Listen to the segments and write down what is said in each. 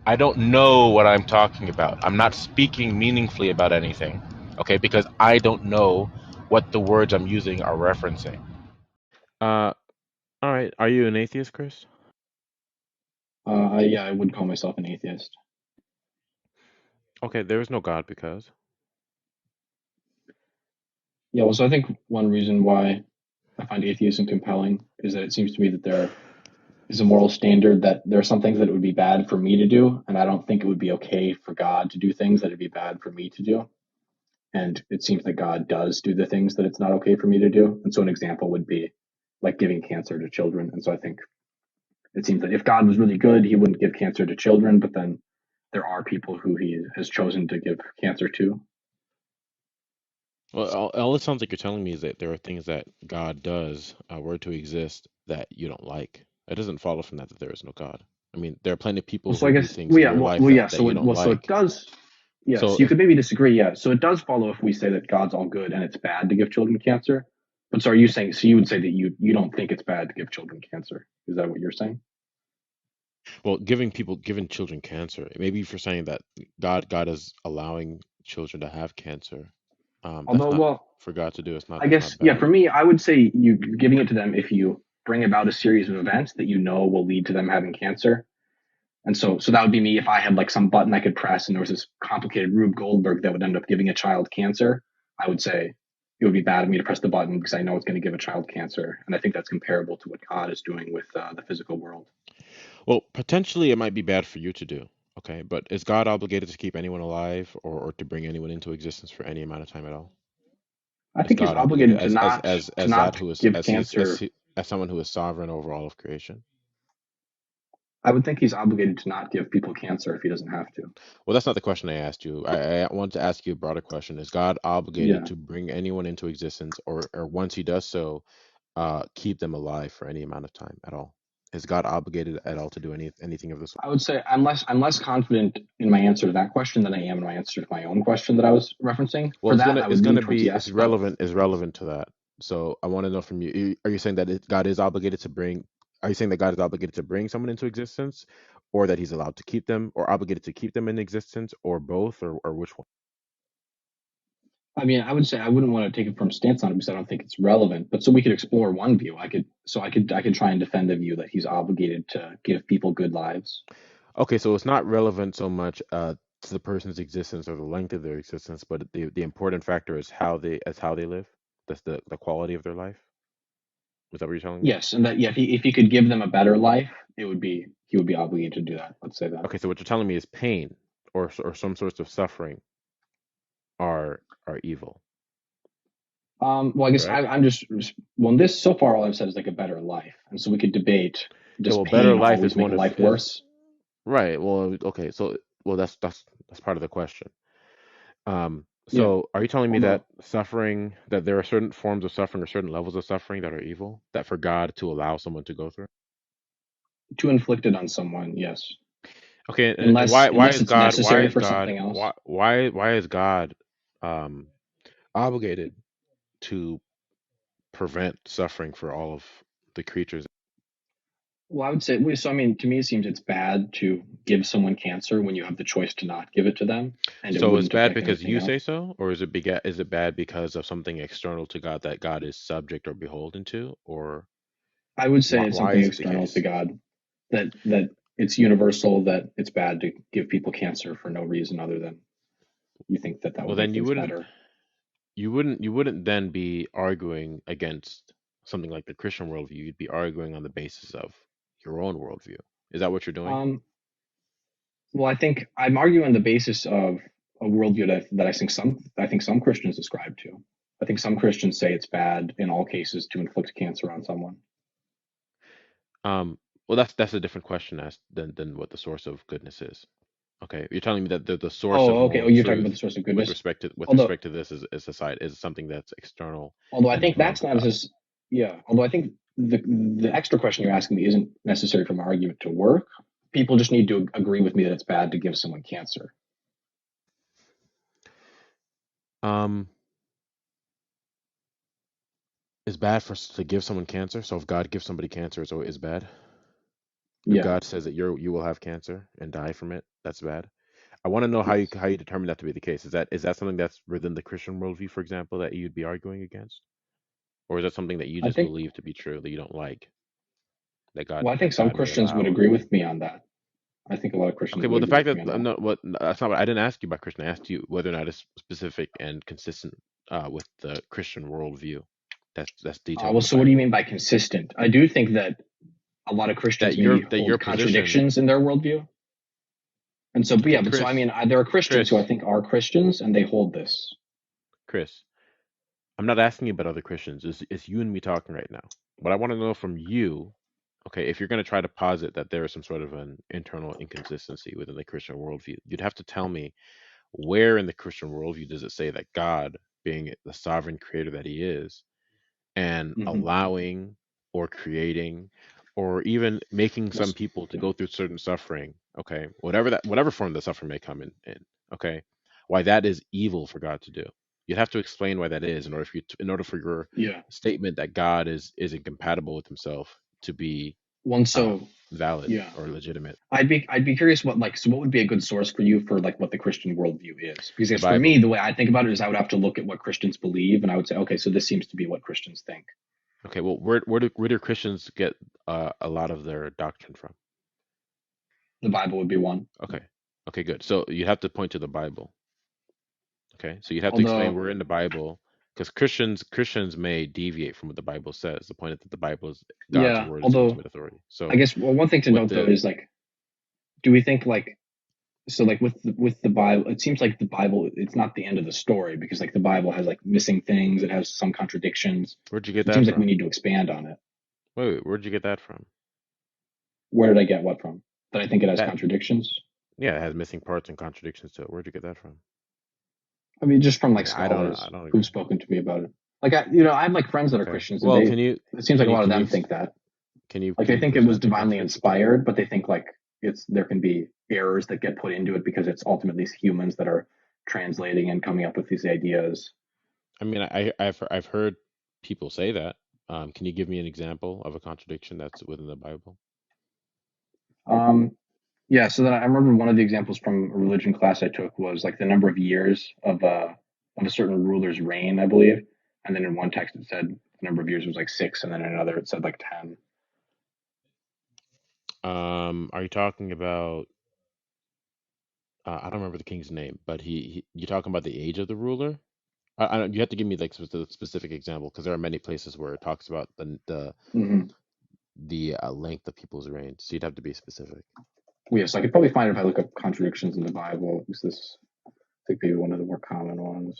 I don't know what I'm talking about. I'm not speaking meaningfully about anything, okay? Because I don't know what the words I'm using are referencing. Uh, all right. Are you an atheist, Chris? Yeah, I would call myself an atheist. Okay, there is no God because. Yeah, well, so I think one reason why I find atheism compelling is that it seems to me that there is a moral standard that there are some things that it would be bad for me to do, and I don't think it would be okay for God to do things that it'd be bad for me to do. And it seems that God does do the things that it's not okay for me to do. And so an example would be like giving cancer to children. And so I think it seems that if God was really good, he wouldn't give cancer to children, but then there are people who he has chosen to give cancer to. Well, all it sounds like you're telling me is that there are things that God does, were to exist, that you don't like. It doesn't follow from that there is no God. I mean, there are plenty of people So who I do guess, things well, in yeah, your life yeah. that you don't So it like. does. Yes, So you if could maybe disagree. Yeah, so it does follow if we say that God's all good and it's bad to give children cancer. But so are you saying? So you would say that you don't think it's bad to give children cancer? Is that what you're saying? well, giving children cancer, maybe if you're saying that God is allowing children to have cancer, that's Although, not well, for God to do. It's not I that's guess, not yeah, bad. for me, I would say you giving it to them if you bring about a series of events that you know will lead to them having cancer. And so that would be me if I had like some button I could press and there was this complicated Rube Goldberg that would end up giving a child cancer. I would say it would be bad of me to press the button because I know it's going to give a child cancer. And I think that's comparable to what God is doing with the physical world. Well, potentially it might be bad for you to do. Okay, but is God obligated to keep anyone alive or to bring anyone into existence for any amount of time at all? I Is think he's God obligated obligated to not as that who is give cancer. as someone who is sovereign over all of creation? I would think he's obligated to not give people cancer if he doesn't have to. Well, that's not the question I asked you. I want to ask you a broader question. Is God obligated Yeah. to bring anyone into existence, or once he does so, keep them alive for any amount of time at all? Is God obligated at all to do anything of the sort? I would say I'm less confident in my answer to that question than I am in my answer to my own question that I was referencing. Well, For that, I it's would lean gonna towards be yes, but it's relevant to that. So I want to know from you, are you saying that God is obligated to bring, are you saying that God is obligated to bring someone into existence, or that he's allowed to keep them, or obligated to keep them in existence, or both, or which one? I mean, I would say I wouldn't want to take a firm stance on it because I don't think it's relevant. But so we could explore one view. I could try and defend the view that he's obligated to give people good lives. Okay, so it's not relevant so much to the person's existence or the length of their existence, but the important factor is how they live. That's the quality of their life. Is that what you're telling me? Yes, and that yeah, if he could give them a better life, he would be obligated to do that. Let's say that. Okay, so what you're telling me is pain or some sorts of suffering are evil, Well, I guess correct? I'm just well. In this so far, all I've said is like a better life, and so we could debate Yeah, does well, better pain life always is make one a of life is worse? right. Well, okay, so well that's part of the question. Yeah. So are you telling me Well, that no. suffering, that there are certain forms of suffering or certain levels of suffering that are evil, that for God to allow someone to go through? To inflict it on someone, yes. Okay, and Unless why unless is it's God necessary for something else. why is God um obligated to prevent suffering for all of the creatures? Well, I would say so. I mean, to me, it seems it's bad to give someone cancer when you have the choice to not give it to them, and it So it's wouldn't bad affect because anything you else. say so, or is it bad because of something external to God that God is subject or beholden to, or I would say it's why something is it the external to case? God that it's universal that it's bad to give people cancer for no reason other than you think that Well, would make then things better. you wouldn't then be arguing against something like the Christian worldview. You'd be arguing on the basis of your own worldview. Is that what you're doing? Um, well, I think I'm arguing on the basis of a worldview that I think some Christians ascribe to. I think some Christians say it's bad in all cases to inflict cancer on someone. Well, that's a different question as than what the source of goodness is. Okay, you're telling me that the source of Oh, okay. Oh, moral you're talking about the truth source of goodness. with Although, respect to this is society is something that's external I and think belongs that's to not God. as yeah. Although I think the extra question you're asking me isn't necessary for my argument to work. People just need to agree with me that it's bad to give someone cancer. Um, it's bad for to give someone cancer. So if God gives somebody cancer, it's bad. If Yeah, God says that you will have cancer and die from it, that's bad. I want to know how you yes. determine that to be the case. Is that something that's within the Christian worldview, for example, that you'd be arguing against, or is that something that you I just think, believe to be true that you don't like that God well, I think some may Christians would allow? agree with me on that. I think a lot of Okay, Christians would well, the agree fact with that me on that. no, what that's not what I didn't ask you about Christian. I asked you whether or not it's specific and consistent with the Christian worldview. That's detailed in Well, the so what do you Bible. mean by consistent? I do think that a lot of Christians maybe That your hold position, contradictions in their worldview. And so, but okay, yeah, but so I mean, there are Christians who I Chris, think are Christians and they hold this. Chris. I'm not asking you about other Christians. It's you and me talking right now. What I want to know from you, okay, if you're going to try to posit that there is some sort of an internal inconsistency within the Christian worldview, you'd have to tell me where in the Christian worldview does it say that God, being the sovereign creator that he is, and Hmm. allowing or creating or even making some people to Yeah. go through certain suffering, okay, whatever form the suffering may come in, okay, why that is evil for God to do. You'd have to explain why that is in order for your Yeah. statement that God is incompatible with himself to be One, uh so valid yeah, or legitimate. I'd be curious what would be a good source for you for like what the Christian worldview is? Because The for me, Bible. the way I think about it is I would have to look at what Christians believe, and I would say, okay, so this seems to be what Christians think. Okay, well, where do Christians get a lot of their doctrine from? The Bible would be one. Okay. Okay, good. So you have to point to the Bible. Okay, so you'd have to explain Although, where in the Bible, because Christians may deviate from what the Bible says. The point is that the Bible is God's yeah, word is the although ultimate authority. I So guess one thing to what note though the is like, do we think like so like with the Bible, it seems like the Bible it's not the end of the story because like the Bible has like missing things, it has some contradictions. where'd you get So it that seems like we from? need to expand on it. Wait, where'd you get that from? Where did I get what from? That I think it has That contradictions. yeah, it has missing parts and contradictions to it. Where'd you get that from? I mean, just from I like mean, I scholars don't who've agree. spoken to me about it. Like I have like friends that are Okay. Christians, and Well, it seems like a lot of them think that. Like they think it was present the divinely contradictions? inspired, but they think like there can be errors that get put into it because it's ultimately humans that are translating and coming up with these ideas. I mean, I've heard people say that. Can you give me an example of a contradiction that's within the Bible? Um, yeah, so then I remember one of the examples from a religion class I took was like the number of years of a certain ruler's reign, I believe. And then in one text it said the number of years was like 6, and then in another it said like 10. Are you talking about I don't remember the king's name, but you talking about the age of the ruler? You have to give me like specific example because there are many places where it talks about Hmm. the length of people's reign. So you'd have to be specific. Well, yes, I could probably find it if I look up contradictions in the Bible. Is this, I think, maybe one of the more common ones?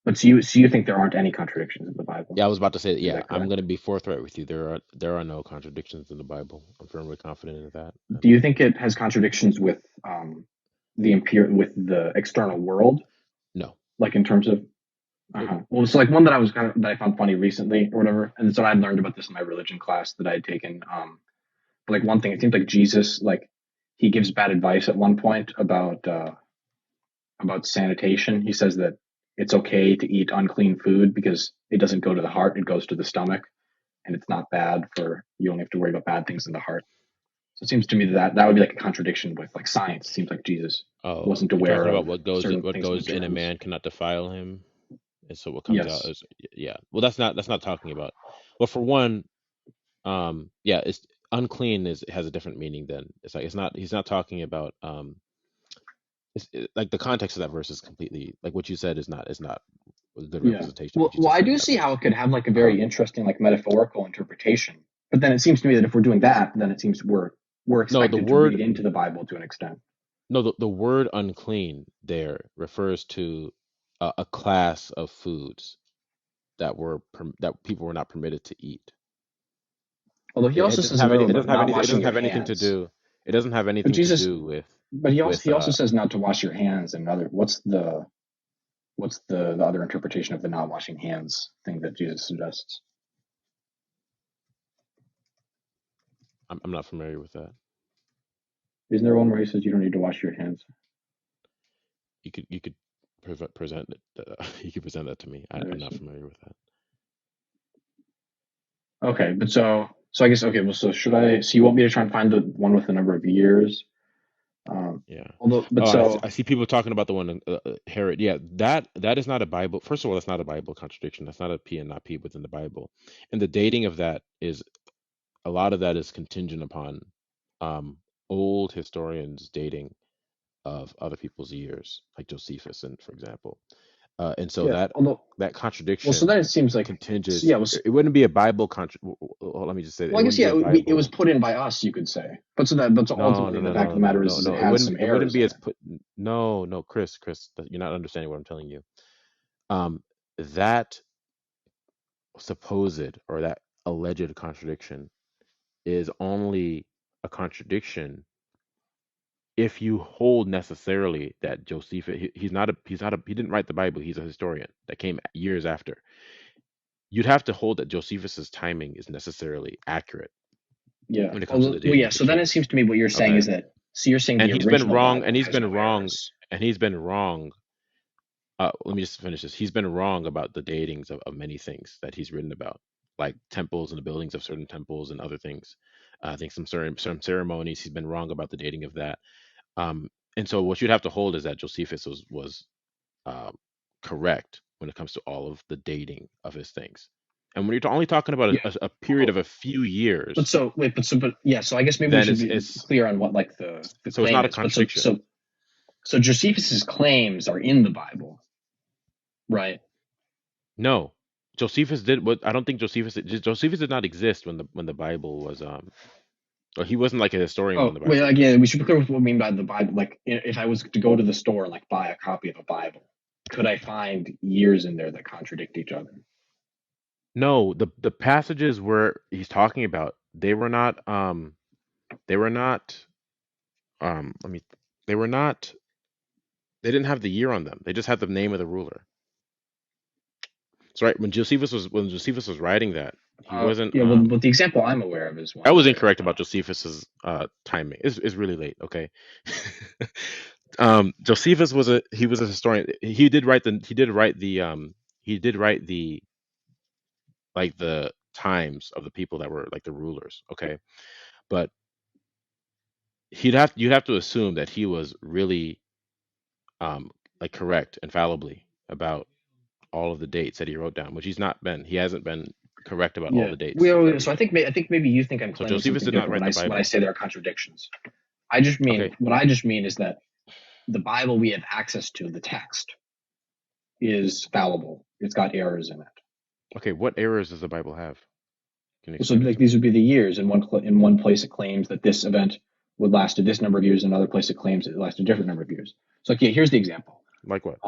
But so you think there aren't any contradictions in the Bible? Yeah, I was about to say, Is yeah, that I'm correct? going to be forthright with you. There are no contradictions in the Bible. I'm firmly confident in that. Do you think it has contradictions with with the external world, No. like in terms of Nope. well, so like one that that I found funny recently or whatever, and so I had learned about this in my religion class that I had taken. But like one thing, it seems like Jesus, like he gives bad advice at one point about sanitation. He says that it's okay to eat unclean food because it doesn't go to the heart; it goes to the stomach, and it's not bad for you. Only have to worry about bad things in the heart. So it seems to me that would be like a contradiction with like science. It seems like Jesus Oh, wasn't you're aware talking about of certain what things in the goes in a germs. man cannot defile him, and so what comes out Yes. is yeah. Well, that's not talking about. Well, for one, yeah, it's unclean has a different meaning than it's like it's not. He's not talking about like the context of that verse is completely like what you said is not a good Yeah. representation of Well, what you just I said in do that see how verse. it could have like a very Um, interesting like metaphorical interpretation. But then it seems to me that if we're doing that, then it seems we're no, the expected to read word into the Bible to an extent. no the word unclean there refers to a class of foods that people were not permitted to eat. Although he It also doesn't says have no any. It about doesn't have not anything. It washing doesn't your have anything to hands. do. It doesn't have But anything to Jesus, do but with. he also says not to wash your hands. And other what's the other interpretation of the not washing hands thing that Jesus suggests? I'm not familiar with that. Isn't there one where he says you don't need to wash your hands? You could present it. You could present that to me. I'm not familiar with that. Okay, but so So I guess okay. Well, so should I? So you want me to try and find the one with the number of years? Yeah. Although, but Oh, so I see people talking about the one Herod. Yeah, that is not a Bible. First of all, that's not a Bible contradiction. That's not a P and not P within the Bible. And the dating of that is a lot of that is contingent upon um, old historians dating of other people's years, like Josephus, and for example. And so yeah. that Although, that well, so then contradiction it seems like so contingents. yeah. It wouldn't be a Bible contra. Well, let me just say Well, it I guess wouldn't be yeah. a It was Bible. put in by us, you could say. But so that but so No, ultimately, no, the no, fact of no, the no, matter no, is no. it has some It wouldn't errors be in as it. put. No, no, Chris, you're not understanding what I'm telling you. That supposed or that alleged contradiction is only a contradiction if you hold necessarily that Josephus he didn't write the Bible, he's a historian that came years after. You'd have to hold that Josephus's timing is necessarily accurate Yeah. when it comes to Although, the well, dating yeah. of the So then it seems kings. to me what you're saying Okay. is that so you're saying And the he's been original wrong, Bible has no errors. and he's been wrong. Let me just finish this. He's been wrong about the datings of many things that he's written about, like temples and the buildings of certain temples and other things. I think some ceremonies, he's been wrong about the dating of that. Um, and so what you'd have to hold is that Josephus was uh, correct when it comes to all of the dating of his things. And when you're only talking about Yeah. a period of a few But years, so wait, but yeah. So I guess maybe we then should be it's clear on what like the so it's claim not a is. But contradiction. so Josephus's claims are in the Bible, right? No, Josephus did what I don't think Josephus did not exist when the Bible was or he wasn't like a historian when Oh, the wait, Bible was again, written. we should be clear with what we mean by the Bible. Like, if I was to go to the store and like buy a copy of a Bible, could I find years in there that contradict each other? No, the passages where he's talking about they were not let me they were not they didn't have the year on them. They just had the name of the ruler. So right when Josephus was writing that, he wasn't Yeah, well, but the example I'm aware of is I one was where, incorrect about Josephus's timing. It's really late, okay? Josephus was a historian. He did write the like the times of the people that were like the rulers, okay? But you'd have to assume that he was really like correct infallibly about all of the dates that he wrote down, which he hasn't been correct about all yeah. the dates that Well, we so have. I think maybe you think I'm So claiming Josephus something did not different write the when I Bible. say there are contradictions. I just mean Okay. what I just mean is that the Bible we have access to, the text, is fallible. It's got errors in it. Okay, what errors does the Bible have? Can you So explain it like to me? these would be the years. In one place it claims that this event would last a this number of years. In another place it claims it lasts a different number of years. So okay, here's the example. Like what?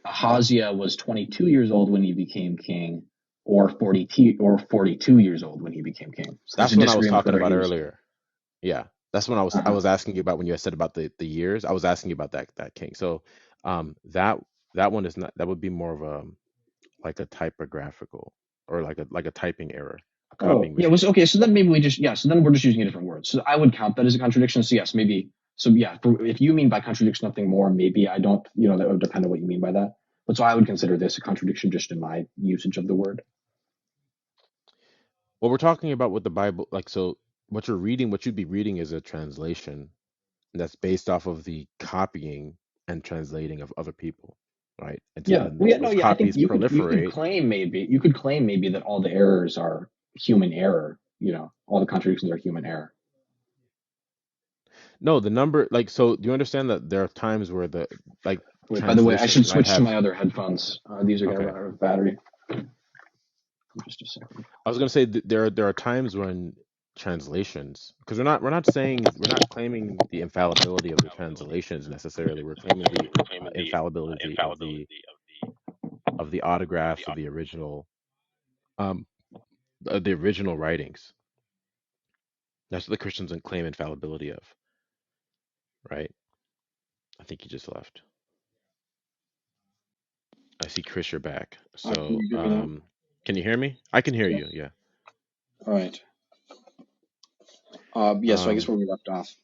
Ahaziah was 22 years old when he became king, or 42 years old when he became king. So there's That's a what I was disagreement talking whether about he was. earlier. Yeah, that's when I Uh-huh. was asking you about when you had said about the years. I was asking you about that king. So that one is not that would be more of a like a typographical or like a typing error, a Oh copying yeah, mistake. okay. So then maybe we just yeah. So then we're just using a different word. So I would count that as a contradiction. So yes, maybe. So yeah, if you mean by contradiction something more, maybe I don't. That would depend on what you mean by that. But so I would consider this a contradiction just in my usage of the word. What we're talking about with the Bible, like so what you'd be reading is a translation that's based off of the copying and translating of other people, right? And so Yeah. then Well, yeah. No. those Yeah. I think copies proliferate. you could claim maybe that all the errors are human error. All the contradictions are human error. No, the number like so do you understand that there are times where the like Wait. By the way, I translations should might switch to have my other headphones. These are going to okay. run out of battery. Just a second. I was gonna say there are times when translations because we're not claiming the infallibility of the translations necessarily. We're claiming the infallibility of the autographs of um the original writings. That's what the Christians claim infallibility of, right? I think he just left. I see Chris, you're back. Can So you hear me now? can you hear me? I can hear Yeah. you. Yeah. All right. Yeah. So I guess Um where we left off,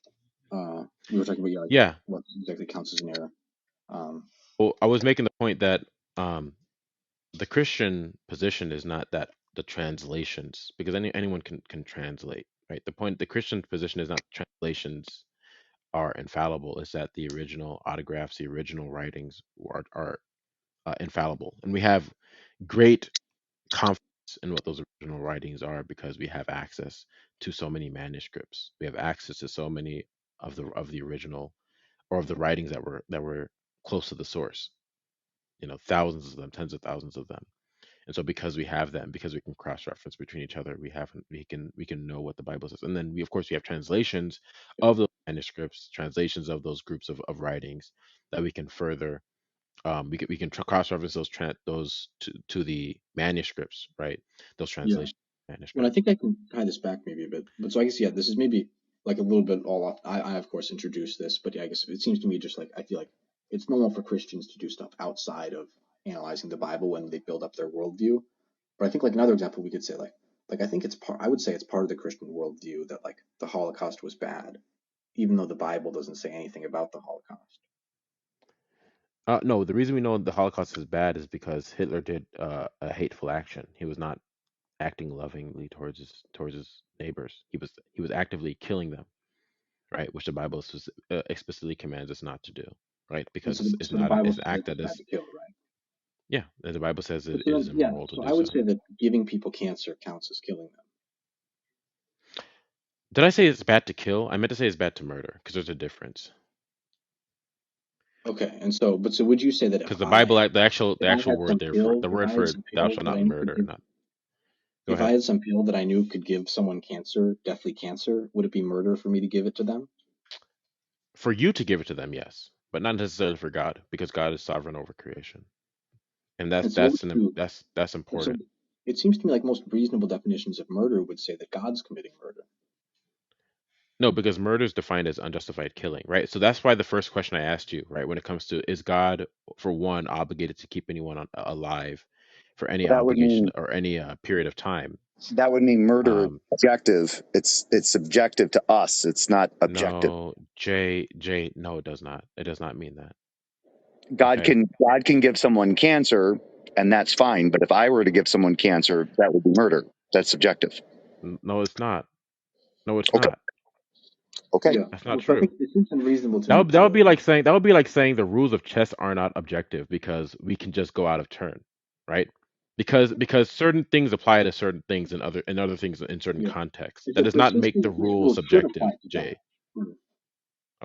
we were talking about yeah. what exactly counts as an error. Well, I was making the point that um the Christian position is not that the translations, because anyone can translate, right? The Christian position is not translations are infallible. It's that the original autographs, the original writings are infallible, and we have great confidence in what those original writings are because we have access to so many manuscripts. We have access to so many of the original or of the writings that were close to the source. You know, thousands of them, tens of thousands of them. And so because we have them, because we can cross-reference between each other, we can know what the Bible says. And then we of course we have translations of those manuscripts, translations of those groups of writings that we can further we can cross-reference those to the manuscripts, right? Those Yeah. translation Well, I manuscripts. think I can tie this back maybe a bit. But so I guess, yeah, this is maybe like a little bit all off. I of course introduced this, but yeah, I guess it seems to me just like I feel like it's normal for Christians to do stuff outside of analyzing the Bible when they build up their worldview. But I think like another example we could say like I think it's part. I would say it's part of the Christian worldview that like the Holocaust was bad, even though the Bible doesn't say anything about the Holocaust. No, the reason we know the Holocaust is bad is because Hitler did a hateful action. He was not acting lovingly towards his neighbors. He was actively killing them, right? Which the Bible explicitly commands us not to do, right? And Because so it's the not Bible it's an says act it's that bad is to kill, right? yeah, as the Bible says But it so is then, yeah, immoral to so do I would so. say that giving people cancer counts as killing them. Did I say it's bad to kill? I meant to say it's bad to murder because there's a difference. Okay, and so, but so would you say that Because the Bible, the if I actual had word some there for pill, the if word I had for some thou pill shalt that not I knew could murder, give, not go if I ahead. had some pill that I knew could give someone cancer, deathly cancer, would it be murder for me to give it to them? For you to give it to them, yes, but not necessarily for God, because God is sovereign over creation, and And so, what would you? that's And so, important. it seems to me like most reasonable definitions of murder would say that God's committing murder. No, because murder is defined as unjustified killing, right? So that's why the first question I asked you, right, when it comes to is God, for one, obligated to keep anyone alive for any That would obligation mean or any period of time? murder is Um, subjective. It's subjective to us. It's not objective. no, no, it does not. It does not mean that. Okay. God can give someone cancer, and that's fine. But if I were to give someone cancer, that would be murder. That's subjective. No, it's not. No, it's Okay. not. Okay. Yeah. That's not Well, so I true. think it seems unreasonable to me That would to. be like saying the rules of chess are not objective because we can just go out of turn, right? Because certain things apply to certain things and other things in certain Yeah. contexts. It's That just does that it not seems to make me the that these rule rules should apply subjective, to God. Jay.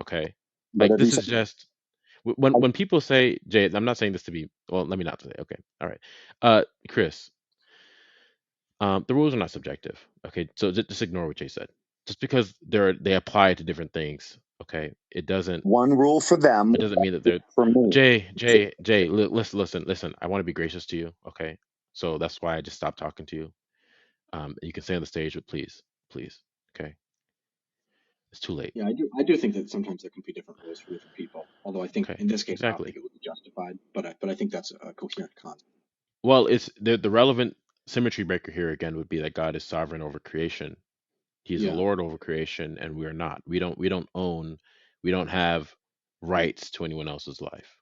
Okay, like Whatever you this say. is just when people say Jay. I'm not saying this to be well. Let me not say. Okay, all right. Chris, the rules are not subjective. Okay, so just ignore what Jay said. Just because they apply to different things. Okay, One rule for them, it doesn't mean that they're for me. Jay. Listen. I want to be gracious to you. Okay, so that's why I just stopped talking to you. You can stay on the stage, but please. Okay, it's too late. Yeah, I do think that sometimes there can be different rules for different people. Although I think Okay, in this case, I don't exactly. think it would be justified. But I think that's a coherent concept. Well, it's the relevant symmetry breaker here again would be that God is sovereign over creation. He's the Yeah. Lord over creation, and we are not. We don't have rights to anyone else's life.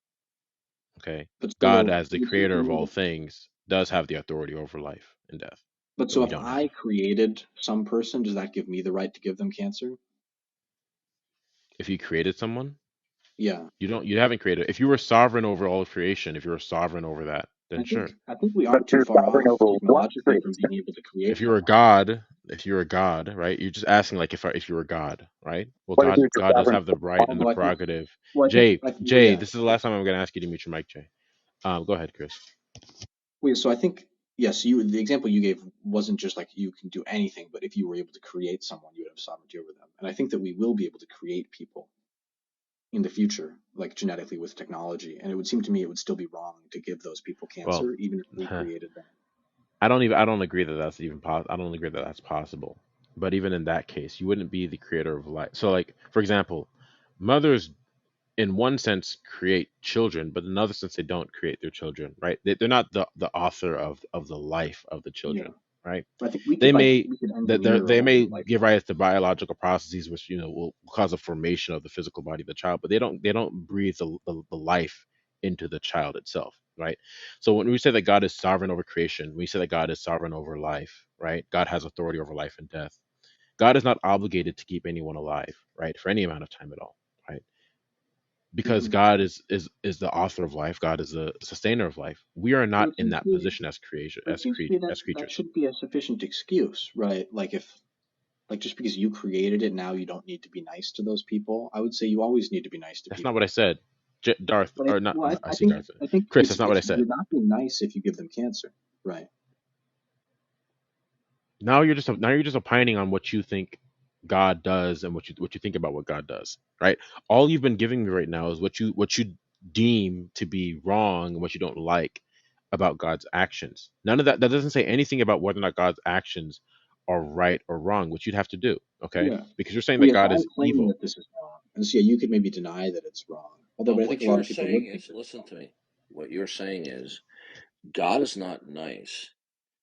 Okay, But God, so as the it would seem to creator of me all that. things, does have the authority over life and death But that so we if don't I have. created some person, does that give me the right to give them cancer? If you created someone, Yeah. you haven't created. If you were sovereign over all of creation, if you were sovereign over that, I then think sure. I think we But aren't too you're far sovereign off over what technologically from creation? being able to create If you were a someone. god, right? You're just asking like if you were God, right? Well, What if you're God does sovereign have the over right and the Although I think prerogative. well I think well Jay, yeah. this is the last time I'm gonna ask you to mute your mic, Jay. Go ahead, Chris. Wait, so I think yes, the example you gave wasn't just like you can do anything, but if you were able to create someone, you would have sovereignty over them. And I think that we will be able to create people in the future, like genetically with technology. And it would seem to me it would still be wrong to give those people Well, cancer, even if we created them. I don't agree that that's even possible. I don't agree that that's possible. But even in that case, you wouldn't be the creator of life. So, like for example, mothers in one sense create children, but in another sense they don't create their children, right? They're not the author of the life of the Yeah. children, right? I think we They could may engineer a they whole new may life give form. rise to biological processes which will cause a formation of the physical body of the child, but they don't breathe the life into the child itself, right? So when we say that God is sovereign over creation, we say that God is sovereign over life, right? God has authority over life and death. God is not obligated to keep anyone alive, right, for any amount of time at all, right? Because Mhm. God is the author of life. God is the sustainer of life. We are Well, not it in seems that to me, position as creation, it seems to me that as that creatures. should be a sufficient excuse, right? Like if, like just because you created it, now you don't need to be nice to those people. I would say you always need to be nice to That's not what I people. said. Darth, But or not? well, I I see think Darth. I think Chris, that's not what I it's said. you're not being nice if you give them cancer, right? Now you're just opining on what you think God does and what you think about what God does, right? All you've been giving me right now is what you deem to be wrong and what you don't like about God's actions. None of that doesn't say anything about whether or not God's actions are right or wrong, which you'd have to do, okay? Yeah. Because you're saying Well, that yeah. So God I'm is claiming evil. that this is wrong, and so yeah, you could maybe deny that it's wrong. Although, No, but I think what a lot you're of people saying would think is, that it's listen wrong. to me. What you're saying is God is not nice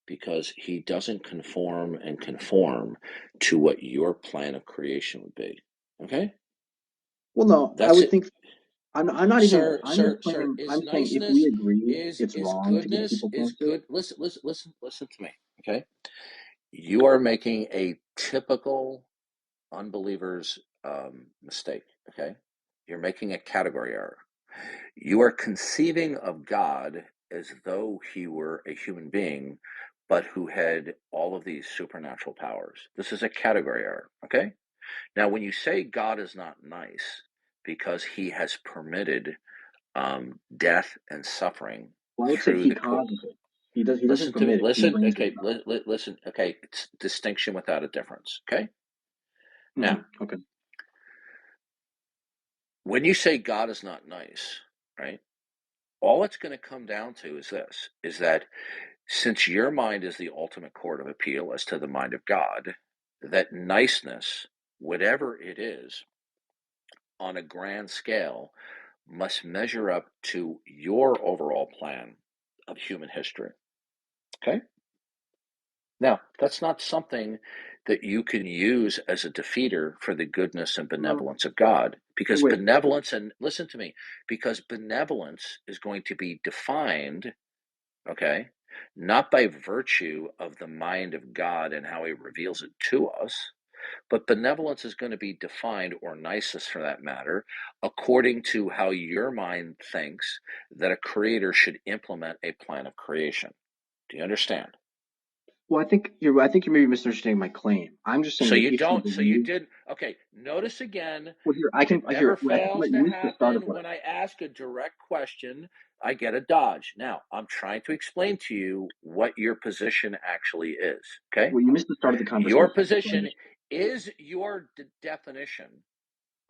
because he doesn't conform to what your plan of creation would be. Okay? Well, no, I That's would it. think I'm not even. I'm just Sir, saying. is I'm saying if we niceness, agree it's is wrong to give goodness, people is cancer. good. Listen to me. Okay? You are making a typical unbeliever's mistake. Okay? You're making a category error. You are conceiving of God as though he were a human being, but who had all of these supernatural powers. This is a category error. Okay? Now, when you say God is not nice because he has permitted death and suffering Well, I would say through he the court. causes it. He does. He doesn't Listen to me. permit it. He Listen. brings it Okay. about. Listen. Okay. It's distinction without a difference. Okay. Now, Okay. when you say God is not nice, right? All it's going to come down to is this: is that since your mind is the ultimate court of appeal as to the mind of God, that niceness, whatever it is, on a grand scale, must measure up to your overall plan of human history. Okay? Now, that's not something that you can use as a defeater for the goodness and Well, benevolence of God, because wait. benevolence, and listen to me, because benevolence is going to be defined, okay, not by virtue of the mind of God and how he reveals it to us, but benevolence is going to be defined, or niceness for that matter, according to how your mind thinks that a creator should implement a plan of creation. Do you understand? Well, I think you're maybe misunderstanding my claim. I'm just So saying that you if you don't, so you believe, did, okay, notice again, well, here I can it never here. I think fails to you missed the start of happen what when I ask a direct question, I get a dodge. Now, I'm trying to explain to you what your position actually is, okay? Well, you missed the start of the Your conversation. So I position just is your definition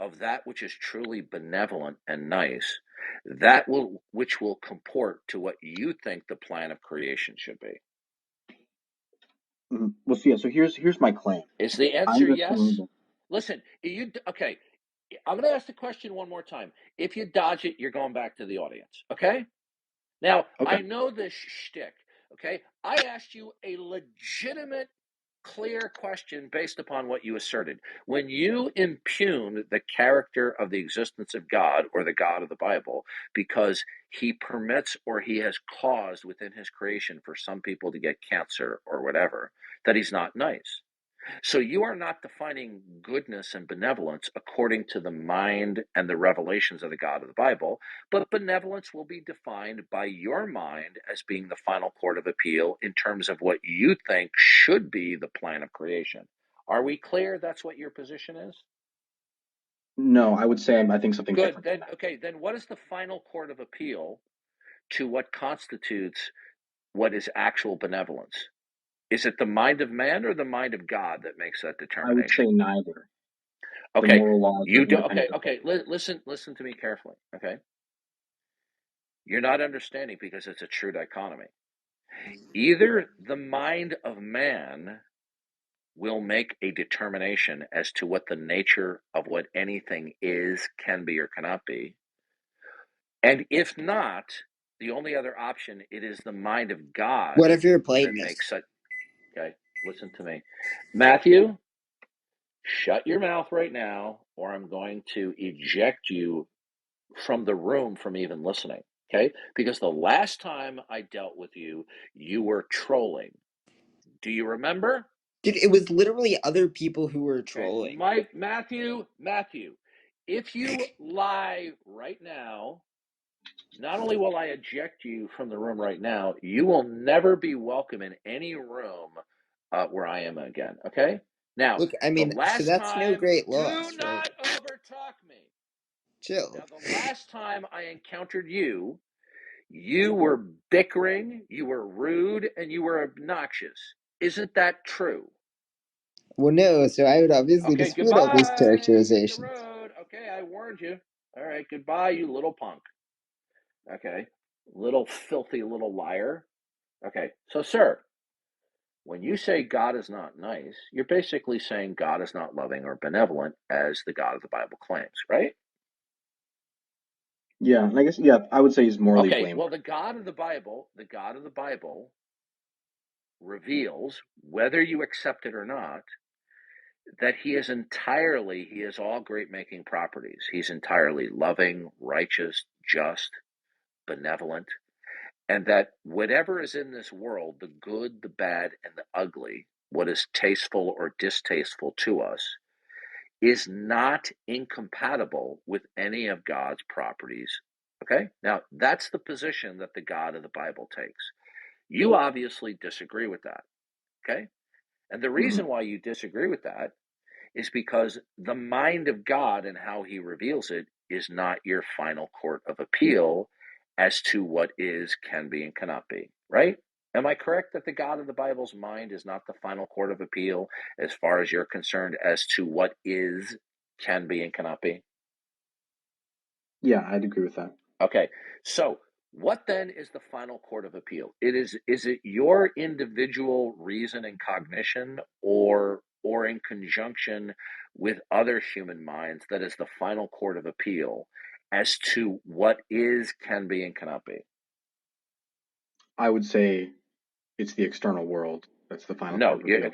of that which is truly benevolent and nice, which will comport to what you think the plan of creation should be. Well, so yeah. So here's my claim. Is the I'm answer just saying yes? that. Listen, okay. I'm going to ask the question one more time. If you dodge it, you're going back to the audience. Okay? Now, Okay. I know this shtick. Okay? I asked you a legitimate, clear question based upon what you asserted. When you impugn the character of the existence of God or the God of the Bible because he permits or he has caused within his creation for some people to get cancer or whatever, that he's not nice. So you are not defining goodness and benevolence according to the mind and the revelations of the God of the Bible, but benevolence will be defined by your mind as being the final court of appeal in terms of what you think should be the plan of creation. Are we clear that's what your position is? No, I would say I think something Good. different than Then that. okay, then what is the final court of appeal to what constitutes what is actual benevolence? Is it the mind of man or the mind of God that makes that I would say determination? neither. The Okay, moral laws are you do. independent Okay, of both. listen to me carefully. Okay, you're not understanding because it's a true dichotomy. Either the mind of man will make a determination as to what the nature of what anything is, can be, or cannot be, and if not, the only other option, it is the mind of What God if you're a that Platonist? makes such. Okay, listen to me, Matthew. Shut your mouth right now, or I'm going to eject you from the room from even listening. Okay? Because the last time I dealt with you, you were trolling. Do you remember? Dude, it was literally other people who were Okay, trolling. Matthew, if you lie right now, not only will I eject you from the room right now, you will never be welcome in any room where I am again. Okay? Now, Look, I the mean, so last that's no time, great do loss, right? not overtalk me. Chill. Now, the last time I encountered you, you were bickering, you were rude, and you were obnoxious. Isn't that true? Well, no, so I would obviously Okay, dispute all those goodbye. Hit the characterizations. road. Okay, I warned you. All right, goodbye, you little punk. Okay, little filthy little liar. Okay, so, sir, when you say God is not nice, you're basically saying God is not loving or benevolent as the God of the Bible claims, right? Yeah, and I guess I would say he's morally Okay, well, blameworthy. the God of the Bible reveals, whether you accept it or not, that he has all great making properties. He's entirely loving, righteous, just, benevolent, and that whatever is in this world, the good, the bad, and the ugly, what is tasteful or distasteful to us, is not incompatible with any of God's properties. Okay? Now, that's the position that the God of the Bible takes. You obviously disagree with that. Okay? And the reason why you disagree with that is because the mind of God and how he reveals it is not your final court of appeal as to what is, can be, and cannot be, right? Am I correct that the God of the Bible's mind is not the final court of appeal as far as you're concerned as to what is, can be, and cannot be? Yeah, I'd agree with that. Okay, so what then is the final court of appeal? Is it your individual reason and cognition, or in conjunction with other human minds, that is the final court of appeal as to what is, can be, and cannot be? I would say it's the external world that's the final No, court of appeal.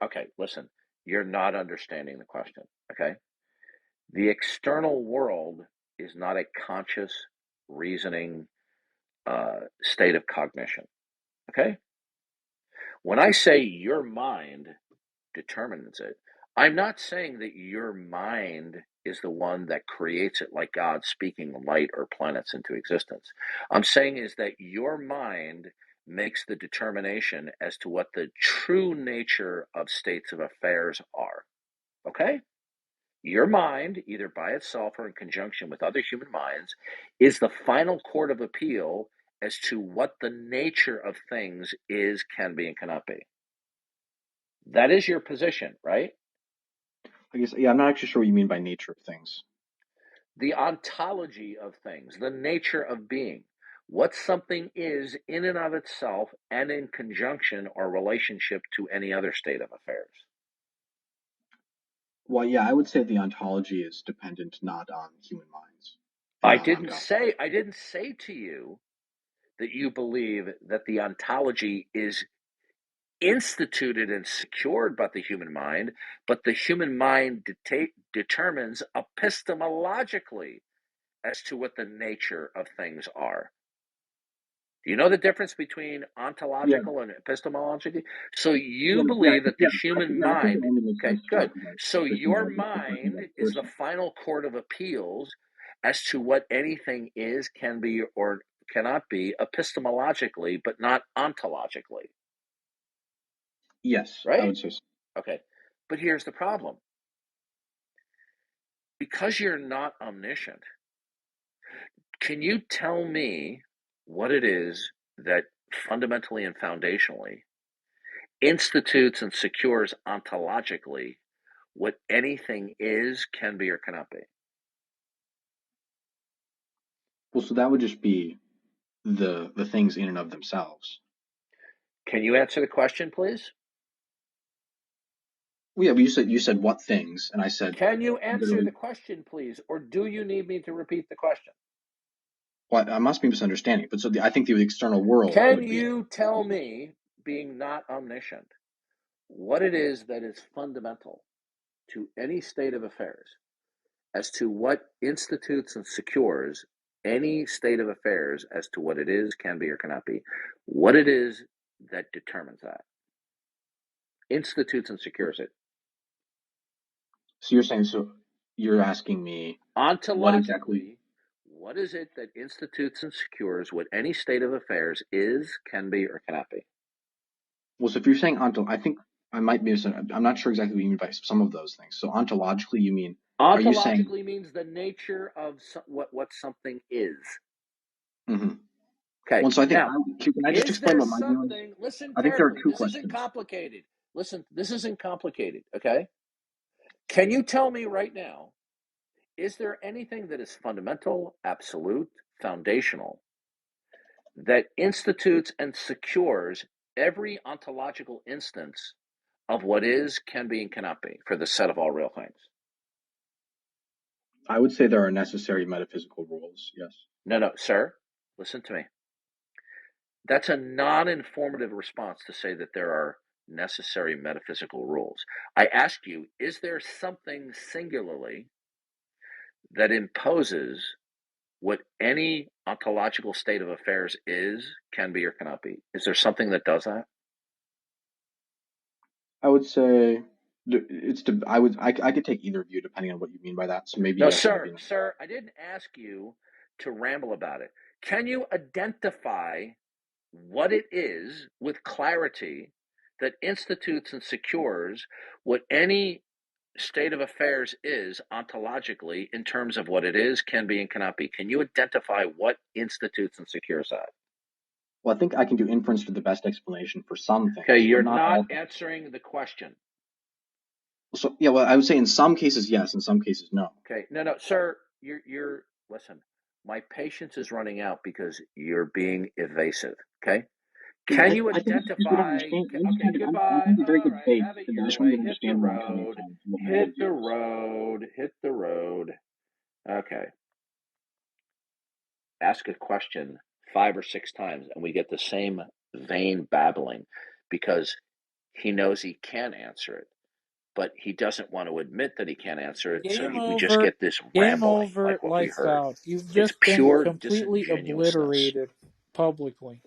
okay. Listen, you're not understanding the question. Okay, the external world is not a conscious reasoning state of cognition. Okay, when I say your mind determines it, I'm not saying that your mind is the one that creates it, like God speaking light or planets into existence. I'm saying is that your mind makes the determination as to what the true nature of states of affairs are. Okay? Your mind, either by itself or in conjunction with other human minds, is the final court of appeal as to what the nature of things is, can be, and cannot be. That is your position, right? I guess, I'm not actually sure what you mean by nature of things. The ontology of things, the nature of being, what something is in and of itself and in conjunction or relationship to any other state of affairs. Well, yeah, I would say the ontology is dependent not on human minds and I not on didn't God. say to you that you believe that the ontology is instituted and secured by the human mind, but the human mind determines epistemologically as to what the nature of things are. Do you know the difference between Yeah, ontological and epistemology? So you yeah, believe that the human I think it mind, only makes okay, sense to good. talk about So your epistemology if we're talking mind about a is the person. final court of appeals as to what anything is, can be, or cannot be epistemologically, but not ontologically, Yes, I right? would say so. Okay. But here's the problem. Because you're not omniscient, can you tell me what it is that fundamentally and foundationally institutes and secures ontologically what anything is, can be, or cannot be? Well, so that would just be the things in and of themselves. Can you answer the question, please? Well, yeah, but you said what things, and I said Can you answer literally. the question, please? Or do you need me to repeat the question? Well, I must be misunderstanding. But I think the external world Can would be. you tell me, being not omniscient, what it is that is fundamental to any state of affairs as to what institutes and secures any state of affairs as to what it is, can be, or cannot be. What it is that determines that, institutes and secures it. So you're asking me what exactly? What is it that institutes and secures what any state of affairs is, can be, or cannot be? Well, so if you're saying I think I might be. I'm not sure exactly what you mean by some of those things. So ontologically, you mean? Ontologically means the nature of what something is. Mm-hmm. Okay. Well, so I think now, can I just explain what my view is? Listen I think there are carefully. two This questions. isn't complicated. Listen, this isn't complicated. Okay. Can you tell me right now? Is there anything that is fundamental, absolute, foundational, that institutes and secures every ontological instance of what is, can be, and cannot be for the set of all real things? I would say there are necessary metaphysical rules, yes. No, sir, listen to me. That's a non-informative response to say that there are necessary metaphysical rules. I asked you, is there something singularly that imposes what any ontological state of affairs is, can be, or cannot be? Is there something that does that? I would say I could take either view depending on what you mean by that. So maybe no, yes, sir, maybe no. Sir, I didn't ask you to ramble about it. Can you identify what it is with clarity that institutes and secures what any state of affairs is ontologically in terms of what it is, can be, and cannot be? Can you identify what institutes and secures that? Well, I think I can do inference to the best explanation for some things. Okay, you're not answering the question. So yeah, well, I would say in some cases yes, in some cases no. Okay, no, sir, you're listen. My patience is running out because you're being evasive. Okay, can you identify? Okay, goodbye. All right, have it your way. Hit the road. Hit the road. Hit the road. Okay. Ask a question 5 or 6 times, and we get the same vain babbling because he knows he can answer it, but he doesn't want to admit that he can't answer it. So we just get this rambling like what we heard. lifestyle. You've just been completely obliterated publicly.